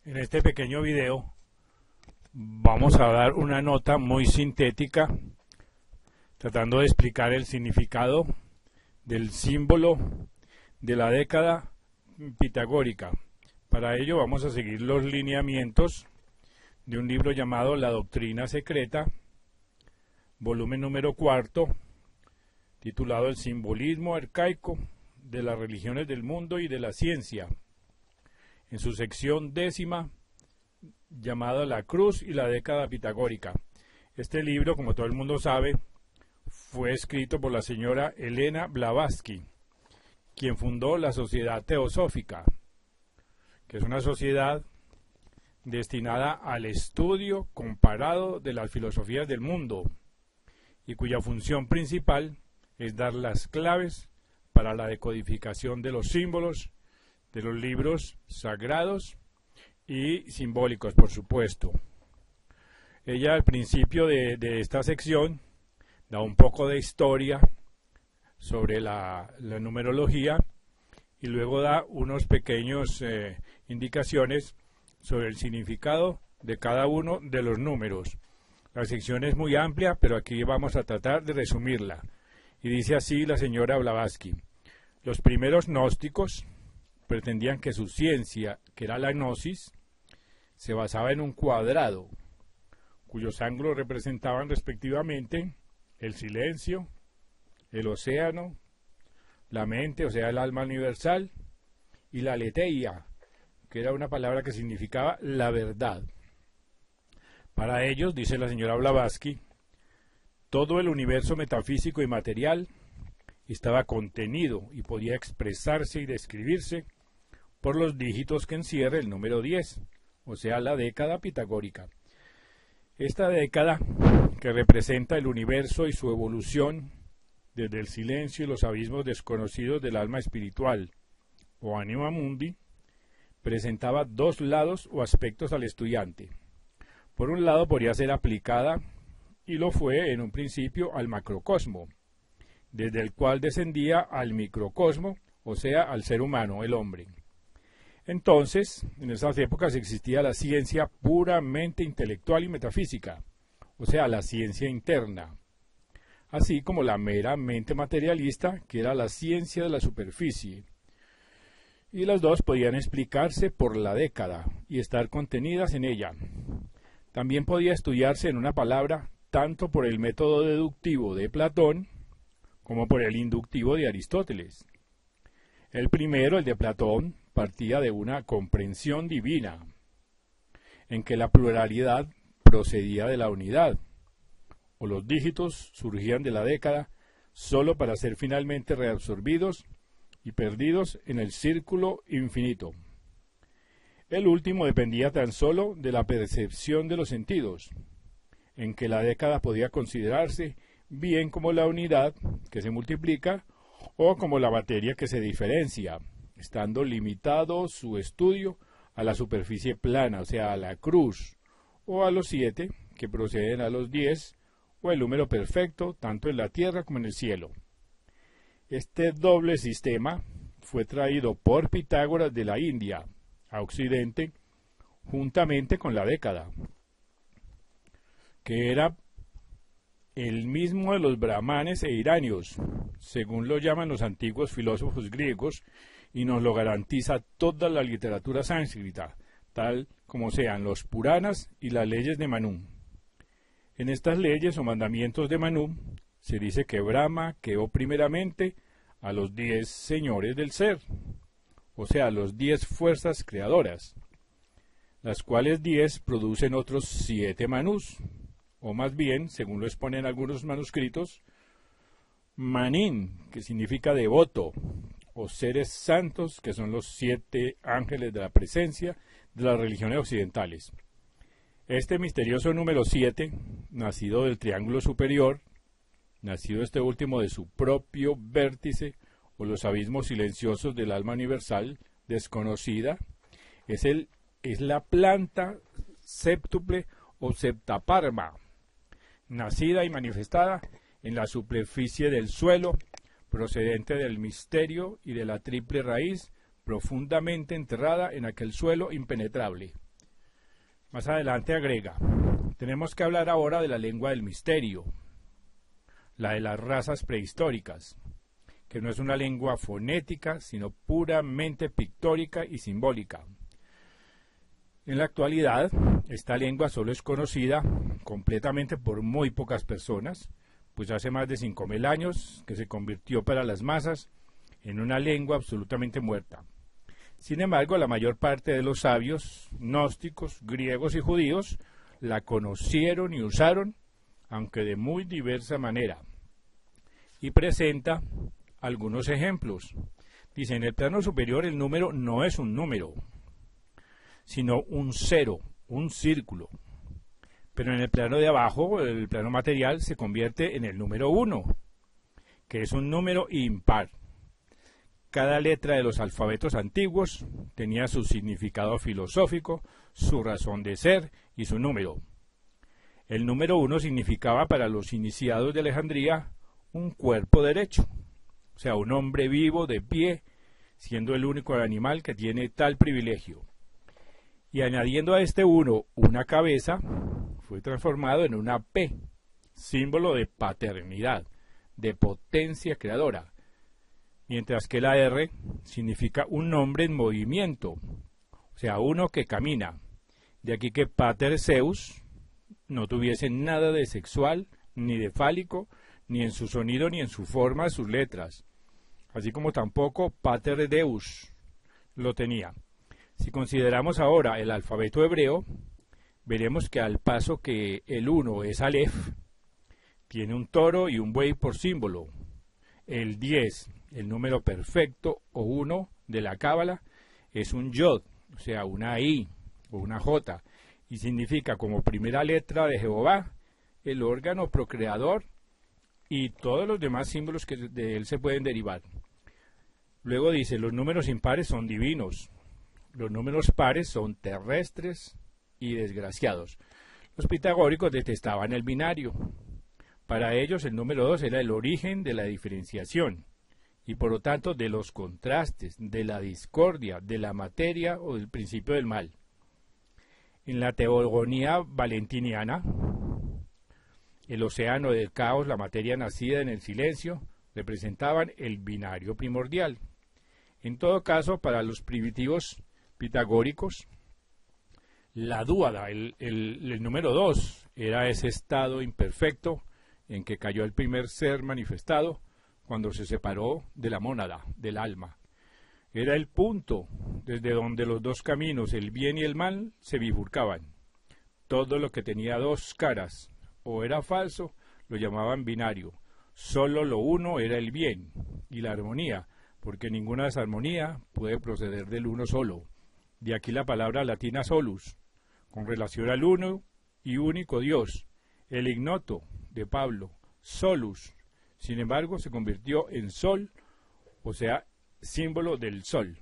En este pequeño video vamos a dar una nota muy sintética tratando de explicar el significado del símbolo de la década pitagórica. Para ello vamos a seguir los lineamientos de un libro llamado La Doctrina Secreta, volumen número 4, titulado El simbolismo arcaico de las religiones del mundo y de la ciencia, en su sección 10ª, llamada La Cruz y la década pitagórica. Este libro, como todo el mundo sabe, fue escrito por la señora Elena Blavatsky, quien fundó la Sociedad Teosófica, que es una sociedad destinada al estudio comparado de las filosofías del mundo y cuya función principal es dar las claves para la decodificación de los símbolos de los libros sagrados y simbólicos, por supuesto. Ella al principio de esta sección da un poco de historia sobre la numerología y luego da unos pequeños indicaciones sobre el significado de cada uno de los números. La sección es muy amplia, pero aquí vamos a tratar de resumirla. Y dice así la señora Blavatsky: los primeros gnósticos pretendían que su ciencia, que era la gnosis, se basaba en un cuadrado, cuyos ángulos representaban respectivamente el silencio, el océano, la mente, o sea, el alma universal, y la aletheia, que era una palabra que significaba la verdad. Para ellos, dice la señora Blavatsky, todo el universo metafísico y material estaba contenido y podía expresarse y describirse por los dígitos que encierra el número 10, o sea, la década pitagórica. Esta década, que representa el universo y su evolución desde el silencio y los abismos desconocidos del alma espiritual, o anima mundi, presentaba dos lados o aspectos al estudiante. Por un lado podría ser aplicada, y lo fue en un principio, al macrocosmo, desde el cual descendía al microcosmo, o sea, al ser humano, el hombre. Entonces, en esas épocas existía la ciencia puramente intelectual y metafísica, o sea, la ciencia interna, así como la meramente materialista, que era la ciencia de la superficie. Y las dos podían explicarse por la década y estar contenidas en ella. También podía estudiarse en una palabra tanto por el método deductivo de Platón como por el inductivo de Aristóteles. El primero, el de Platón, partía de una comprensión divina, en que la pluralidad procedía de la unidad, o los dígitos surgían de la década solo para ser finalmente reabsorbidos y perdidos en el círculo infinito. El último dependía tan solo de la percepción de los sentidos, en que la década podía considerarse bien como la unidad que se multiplica o como la materia que se diferencia, estando limitado su estudio a la superficie plana, o sea, a la cruz, o a los 7, que proceden a los 10, o el número perfecto, tanto en la tierra como en el cielo. Este doble sistema fue traído por Pitágoras de la India a Occidente, juntamente con la década, que era el mismo de los brahmanes e iranios, según lo llaman los antiguos filósofos griegos, y nos lo garantiza toda la literatura sánscrita, tal como sean los Puranas y las leyes de Manú. En estas leyes o mandamientos de Manú se dice que Brahma creó primeramente a los 10 señores del ser, o sea, los 10 fuerzas creadoras, las cuales 10 producen otros 7 Manús, o más bien, según lo exponen algunos manuscritos, Manín, que significa devoto, o seres santos, que son los 7 ángeles de la presencia de las religiones occidentales. Este misterioso número 7, nacido del triángulo superior, nacido este último de su propio vértice, o los abismos silenciosos del alma universal desconocida, es la planta séptuple o septaparma, nacida y manifestada en la superficie del suelo, procedente del misterio y de la triple raíz profundamente enterrada en aquel suelo impenetrable. Más adelante agrega: tenemos que hablar ahora de la lengua del misterio, la de las razas prehistóricas, que no es una lengua fonética, sino puramente pictórica y simbólica. En la actualidad, esta lengua solo es conocida completamente por muy pocas personas, pues hace más de 5000 años que se convirtió para las masas en una lengua absolutamente muerta. Sin embargo, la mayor parte de los sabios, gnósticos, griegos y judíos, la conocieron y usaron, aunque de muy diversa manera. Y presenta algunos ejemplos. Dice: en el plano superior el número no es un número, sino un cero, un círculo. Pero en el plano de abajo, el plano material, se convierte en el número 1, que es un número impar. Cada letra de los alfabetos antiguos tenía su significado filosófico, su razón de ser y su número. El número 1 significaba para los iniciados de Alejandría un cuerpo derecho, o sea, un hombre vivo de pie, siendo el único animal que tiene tal privilegio. Y añadiendo a este 1 una cabeza, fue transformado en una P, símbolo de paternidad, de potencia creadora, mientras que la R significa un hombre en movimiento, o sea, uno que camina. De aquí que Pater Zeus no tuviese nada de sexual, ni de fálico, ni en su sonido, ni en su forma de sus letras, así como tampoco Pater Deus lo tenía. Si consideramos ahora el alfabeto hebreo, veremos que al paso que el 1 es Aleph, tiene un toro y un buey por símbolo. El 10, el número perfecto o 1 de la cábala, es un Yod, o sea, una I o una J, y significa como primera letra de Jehová, el órgano procreador y todos los demás símbolos que de él se pueden derivar. Luego dice: los números impares son divinos, los números pares son terrestres y desgraciados. Los pitagóricos detestaban el binario. Para ellos el número 2 era el origen de la diferenciación y por lo tanto de los contrastes, de la discordia, de la materia o del principio del mal. En la teogonía valentiniana, el océano del caos, la materia nacida en el silencio, representaban el binario primordial. En todo caso, para los primitivos pitagóricos, la dúada, el número 2, era ese estado imperfecto en que cayó el primer ser manifestado cuando se separó de la mónada, del alma. Era el punto desde donde los dos caminos, el bien y el mal, se bifurcaban. Todo lo que tenía dos caras o era falso lo llamaban binario. Solo lo uno era el bien y la armonía, porque ninguna desarmonía puede proceder del uno solo. De aquí la palabra latina solus, con relación al uno y único Dios. El ignoto de Pablo, solus, sin embargo, se convirtió en sol, o sea, símbolo del sol.